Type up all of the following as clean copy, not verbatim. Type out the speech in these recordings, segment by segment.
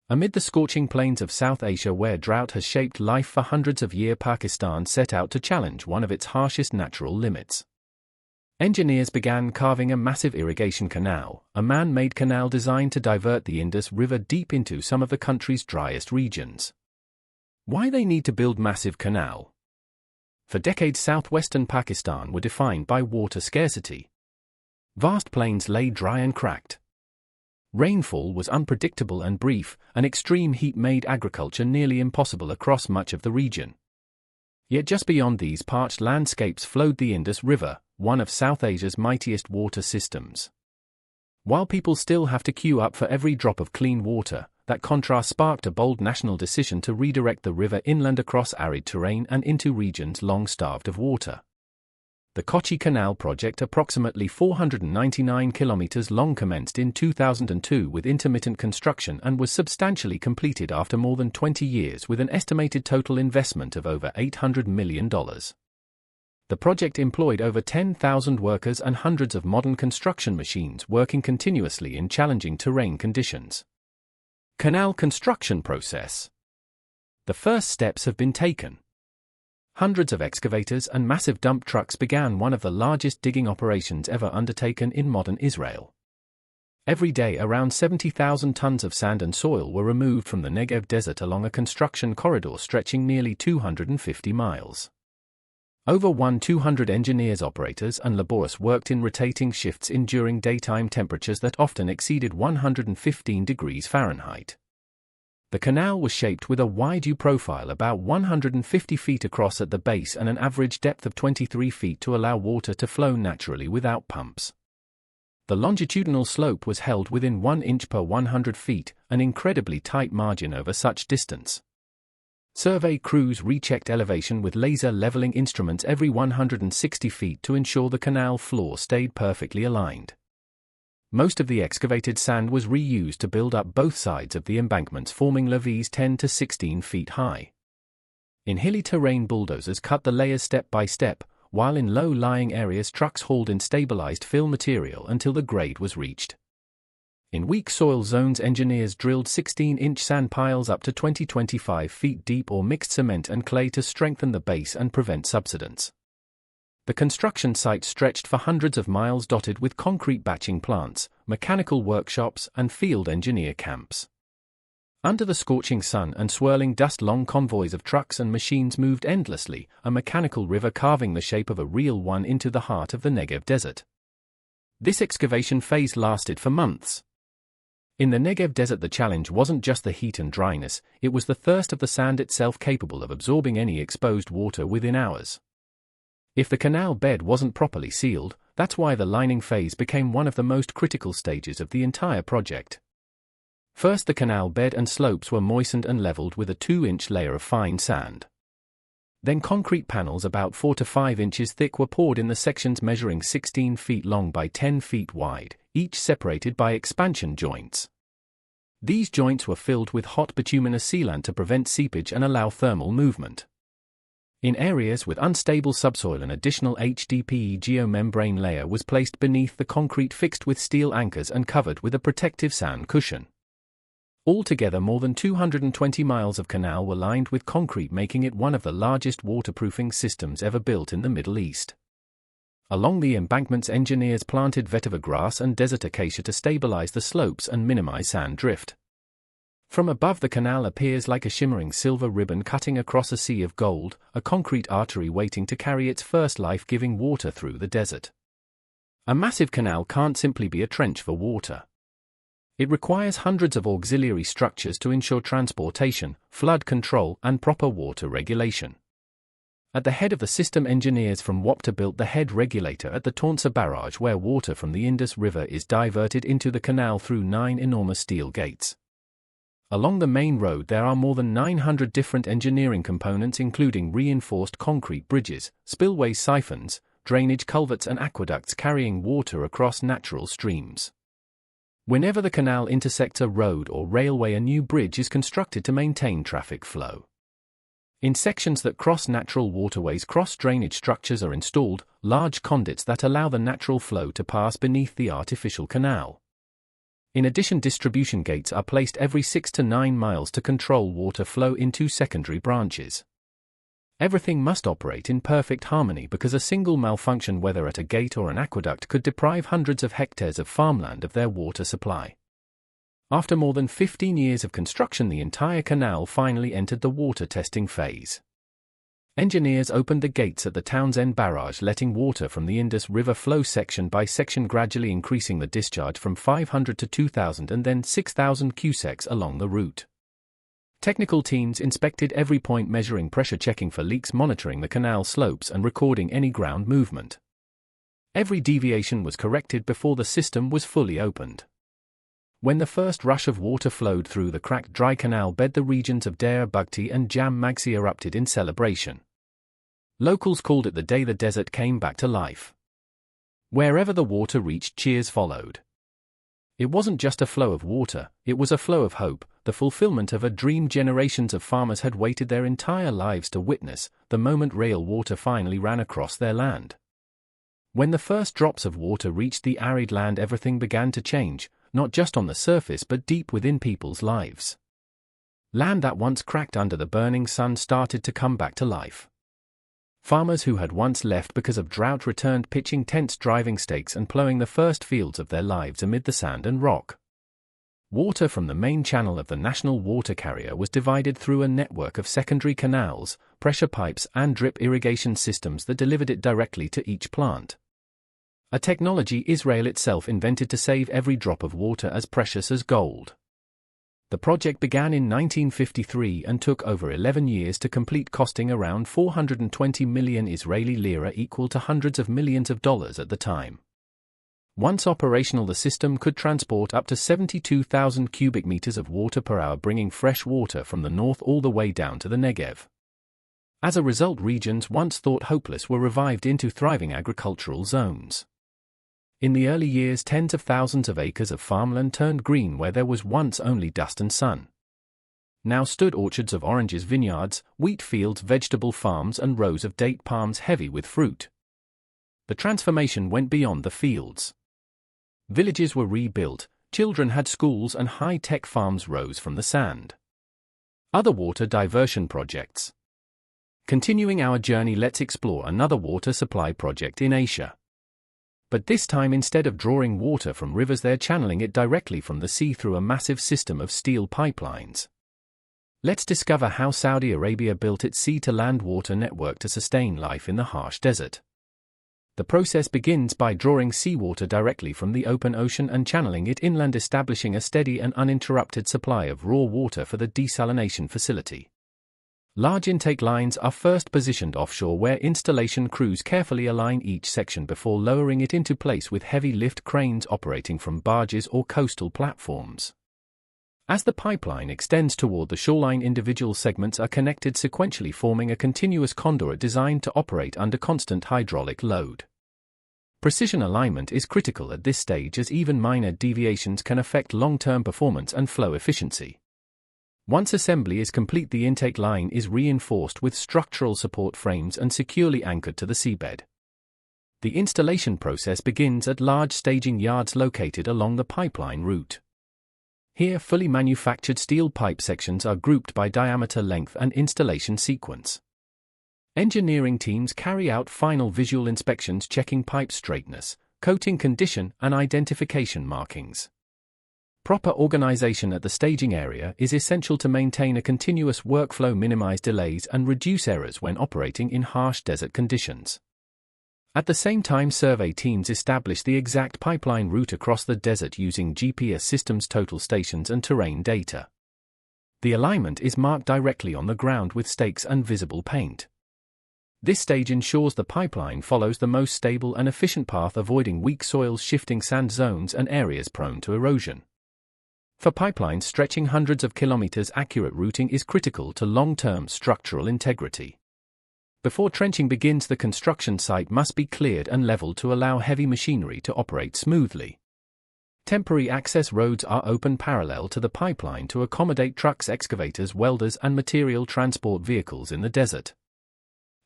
Amid the scorching plains of South Asia where drought has shaped life for hundreds of years, Pakistan set out to challenge one of its harshest natural limits. Engineers began carving a massive irrigation canal, a man-made canal designed to divert the Indus River deep into some of the country's driest regions. Why they need to build massive canal? For decades, southwestern Pakistan were defined by water scarcity. Vast plains lay dry and cracked. Rainfall was unpredictable and brief, and extreme heat made agriculture nearly impossible across much of the region. Yet just beyond these parched landscapes flowed the Indus River, one of South Asia's mightiest water systems. While people still have to queue up for every drop of clean water, that contrast sparked a bold national decision to redirect the river inland across arid terrain and into regions long starved of water. The Kochi Canal project, approximately 499 kilometers long, commenced in 2002 with intermittent construction and was substantially completed after more than 20 years with an estimated total investment of over $800 million. The project employed over 10,000 workers and hundreds of modern construction machines working continuously in challenging terrain conditions. Canal construction process. The first steps have been taken. Hundreds of excavators and massive dump trucks began one of the largest digging operations ever undertaken in modern Israel. Every day around 70,000 tons of sand and soil were removed from the Negev desert along a construction corridor stretching nearly 250 miles. Over 200 engineers, operators and laborers worked in rotating shifts enduring daytime temperatures that often exceeded 115 degrees Fahrenheit. The canal was shaped with a wide U profile about 150 feet across at the base and an average depth of 23 feet to allow water to flow naturally without pumps. The longitudinal slope was held within 1 inch per 100 feet, an incredibly tight margin over such distance. Survey crews rechecked elevation with laser leveling instruments every 160 feet to ensure the canal floor stayed perfectly aligned. Most of the excavated sand was reused to build up both sides of the embankments, forming levees 10 to 16 feet high. In hilly terrain, bulldozers cut the layers step by step, while in low-lying areas trucks hauled in stabilized fill material until the grade was reached. In weak soil zones, engineers drilled 16-inch sand piles up to 20-25 feet deep or mixed cement and clay to strengthen the base and prevent subsidence. The construction site stretched for hundreds of miles, dotted with concrete batching plants, mechanical workshops, and field engineer camps. Under the scorching sun and swirling dust, long convoys of trucks and machines moved endlessly, a mechanical river carving the shape of a real one into the heart of the Negev desert. This excavation phase lasted for months. In the Negev desert, the challenge wasn't just the heat and dryness, it was the thirst of the sand itself, capable of absorbing any exposed water within hours. If the canal bed wasn't properly sealed, that's why the lining phase became one of the most critical stages of the entire project. First, the canal bed and slopes were moistened and leveled with a 2-inch layer of fine sand. Then concrete panels about 4 to 5 inches thick were poured in the sections measuring 16 feet long by 10 feet wide, each separated by expansion joints. These joints were filled with hot bituminous sealant to prevent seepage and allow thermal movement. In areas with unstable subsoil, an additional HDPE geomembrane layer was placed beneath the concrete, fixed with steel anchors and covered with a protective sand cushion. Altogether, more than 220 miles of canal were lined with concrete, making it one of the largest waterproofing systems ever built in the Middle East. Along the embankments, engineers planted vetiver grass and desert acacia to stabilize the slopes and minimize sand drift. From above, the canal appears like a shimmering silver ribbon cutting across a sea of gold, a concrete artery waiting to carry its first life-giving water through the desert. A massive canal can't simply be a trench for water. It requires hundreds of auxiliary structures to ensure transportation, flood control, and proper water regulation. At the head of the system, engineers from WAPTA built the head regulator at the Taunsa barrage, where water from the Indus River is diverted into the canal through 9 enormous steel gates. Along the main road, there are more than 900 different engineering components, including reinforced concrete bridges, spillway siphons, drainage culverts, and aqueducts carrying water across natural streams. Whenever the canal intersects a road or railway, a new bridge is constructed to maintain traffic flow. In sections that cross natural waterways, cross-drainage structures are installed, large conduits that allow the natural flow to pass beneath the artificial canal. In addition, distribution gates are placed every 6 to 9 miles to control water flow into secondary branches. Everything must operate in perfect harmony because a single malfunction, whether at a gate or an aqueduct, could deprive hundreds of hectares of farmland of their water supply. After more than 15 years of construction, the entire canal finally entered the water testing phase. Engineers opened the gates at the Townsend Barrage, letting water from the Indus River flow section by section, gradually increasing the discharge from 500 to 2,000 and then 6,000 cusecs along the route. Technical teams inspected every point, measuring pressure, checking for leaks, monitoring the canal slopes and recording any ground movement. Every deviation was corrected before the system was fully opened. When the first rush of water flowed through the cracked dry canal bed, the regions of Dera Bugti and Jam Magsi erupted in celebration. Locals called it the day the desert came back to life. Wherever the water reached, cheers followed. It wasn't just a flow of water, it was a flow of hope, the fulfillment of a dream generations of farmers had waited their entire lives to witness, the moment rail water finally ran across their land. When the first drops of water reached the arid land, everything began to change, not just on the surface but deep within people's lives. Land that once cracked under the burning sun started to come back to life. Farmers who had once left because of drought returned, pitching tents, driving stakes and plowing the first fields of their lives amid the sand and rock. Water from the main channel of the national water carrier was divided through a network of secondary canals, pressure pipes and drip irrigation systems that delivered it directly to each plant. A technology Israel itself invented to save every drop of water as precious as gold. The project began in 1953 and took over 11 years to complete, costing around 420 million Israeli lira, equal to hundreds of millions of dollars at the time. Once operational, the system could transport up to 72,000 cubic meters of water per hour, bringing fresh water from the north all the way down to the Negev. As a result, regions once thought hopeless were revived into thriving agricultural zones. In the early years, tens of thousands of acres of farmland turned green where there was once only dust and sun. Now stood orchards of oranges, vineyards, wheat fields, vegetable farms and rows of date palms heavy with fruit. The transformation went beyond the fields. Villages were rebuilt, children had schools and high-tech farms rose from the sand. Other water diversion projects. Continuing our journey, let's explore another water supply project in Asia. But this time, instead of drawing water from rivers, they're channeling it directly from the sea through a massive system of steel pipelines. Let's discover how Saudi Arabia built its sea-to-land water network to sustain life in the harsh desert. The process begins by drawing seawater directly from the open ocean and channeling it inland, establishing a steady and uninterrupted supply of raw water for the desalination facility. Large intake lines are first positioned offshore, where installation crews carefully align each section before lowering it into place with heavy lift cranes operating from barges or coastal platforms. As the pipeline extends toward the shoreline, individual segments are connected sequentially, forming a continuous conduit designed to operate under constant hydraulic load. Precision alignment is critical at this stage, as even minor deviations can affect long-term performance and flow efficiency. Once assembly is complete, the intake line is reinforced with structural support frames and securely anchored to the seabed. The installation process begins at large staging yards located along the pipeline route. Here, fully manufactured steel pipe sections are grouped by diameter, length, and installation sequence. Engineering teams carry out final visual inspections, checking pipe straightness, coating condition, and identification markings. Proper organization at the staging area is essential to maintain a continuous workflow, minimize delays, and reduce errors when operating in harsh desert conditions. At the same time, survey teams establish the exact pipeline route across the desert using GPS systems, total stations, and terrain data. The alignment is marked directly on the ground with stakes and visible paint. This stage ensures the pipeline follows the most stable and efficient path, avoiding weak soils, shifting sand zones, and areas prone to erosion. For pipelines stretching hundreds of kilometers, accurate routing is critical to long-term structural integrity. Before trenching begins, the construction site must be cleared and leveled to allow heavy machinery to operate smoothly. Temporary access roads are opened parallel to the pipeline to accommodate trucks, excavators, welders, and material transport vehicles in the desert.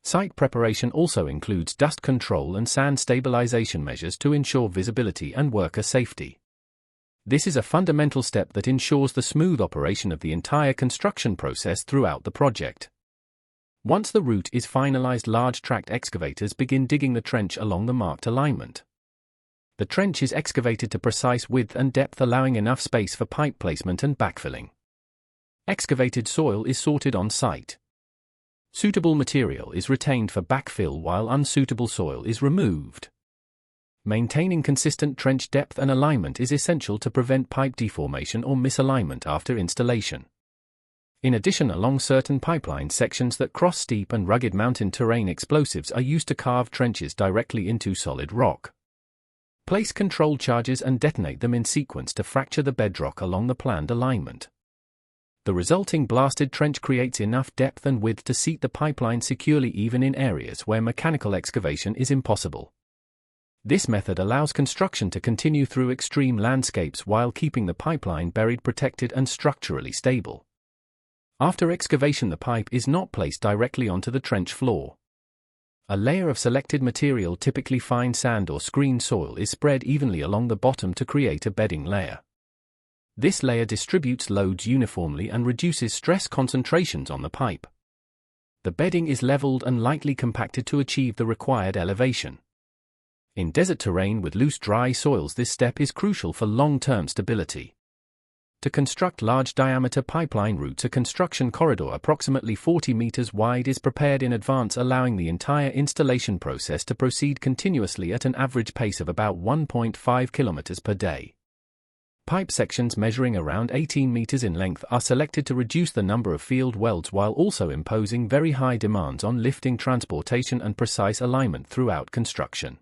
Site preparation also includes dust control and sand stabilization measures to ensure visibility and worker safety. This is a fundamental step that ensures the smooth operation of the entire construction process throughout the project. Once the route is finalized, large tract excavators begin digging the trench along the marked alignment. The trench is excavated to precise width and depth, allowing enough space for pipe placement and backfilling. Excavated soil is sorted on site. Suitable material is retained for backfill while unsuitable soil is removed. Maintaining consistent trench depth and alignment is essential to prevent pipe deformation or misalignment after installation. In addition, along certain pipeline sections that cross steep and rugged mountain terrain, explosives are used to carve trenches directly into solid rock. Place controlled charges and detonate them in sequence to fracture the bedrock along the planned alignment. The resulting blasted trench creates enough depth and width to seat the pipeline securely, even in areas where mechanical excavation is impossible. This method allows construction to continue through extreme landscapes while keeping the pipeline buried, protected, and structurally stable. After excavation, the pipe is not placed directly onto the trench floor. A layer of selected material, typically fine sand or screen soil, is spread evenly along the bottom to create a bedding layer. This layer distributes loads uniformly and reduces stress concentrations on the pipe. The bedding is leveled and lightly compacted to achieve the required elevation. In desert terrain with loose, dry soils, this step is crucial for long-term stability. To construct large-diameter pipeline routes, a construction corridor approximately 40 meters wide is prepared in advance, allowing the entire installation process to proceed continuously at an average pace of about 1.5 kilometers per day. Pipe sections measuring around 18 meters in length are selected to reduce the number of field welds while also imposing very high demands on lifting, transportation, and precise alignment throughout construction.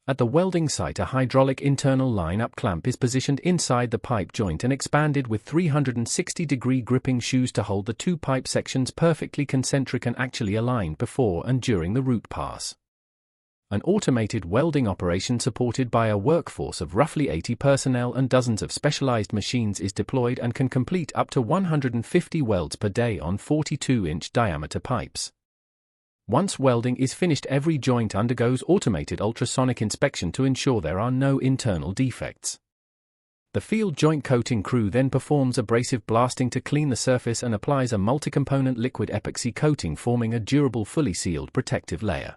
At the welding site, a hydraulic internal line-up clamp is positioned inside the pipe joint and expanded with 360-degree gripping shoes to hold the two pipe sections perfectly concentric and actually aligned before and during the route pass. An automated welding operation supported by a workforce of roughly 80 personnel and dozens of specialized machines is deployed and can complete up to 150 welds per day on 42-inch diameter pipes. Once welding is finished, every joint undergoes automated ultrasonic inspection to ensure there are no internal defects. The field joint coating crew then performs abrasive blasting to clean the surface and applies a multi-component liquid epoxy coating, forming a durable, fully sealed protective layer.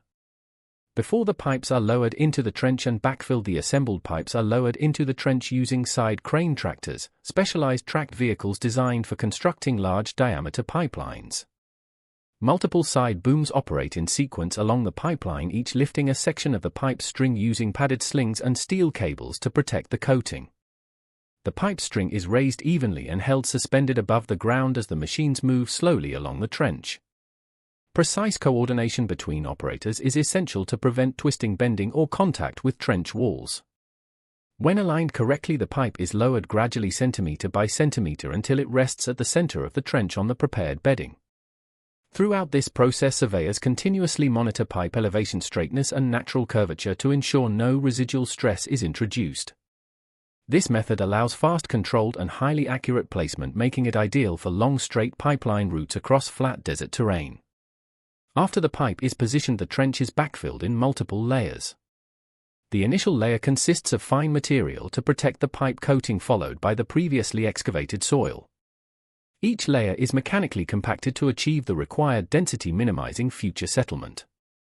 Before the pipes are lowered into the trench and backfilled, the assembled pipes are lowered into the trench using side crane tractors, specialized tracked vehicles designed for constructing large diameter pipelines. Multiple side booms operate in sequence along the pipeline, each lifting a section of the pipe string using padded slings and steel cables to protect the coating. The pipe string is raised evenly and held suspended above the ground as the machines move slowly along the trench. Precise coordination between operators is essential to prevent twisting, bending, or contact with trench walls. When aligned correctly, the pipe is lowered gradually, centimeter by centimeter, until it rests at the center of the trench on the prepared bedding. Throughout this process, surveyors continuously monitor pipe elevation, straightness, and natural curvature to ensure no residual stress is introduced. This method allows fast, controlled, and highly accurate placement, making it ideal for long, straight pipeline routes across flat desert terrain. After the pipe is positioned, the trench is backfilled in multiple layers. The initial layer consists of fine material to protect the pipe coating, followed by the previously excavated soil. Each layer is mechanically compacted to achieve the required density, minimizing future settlement.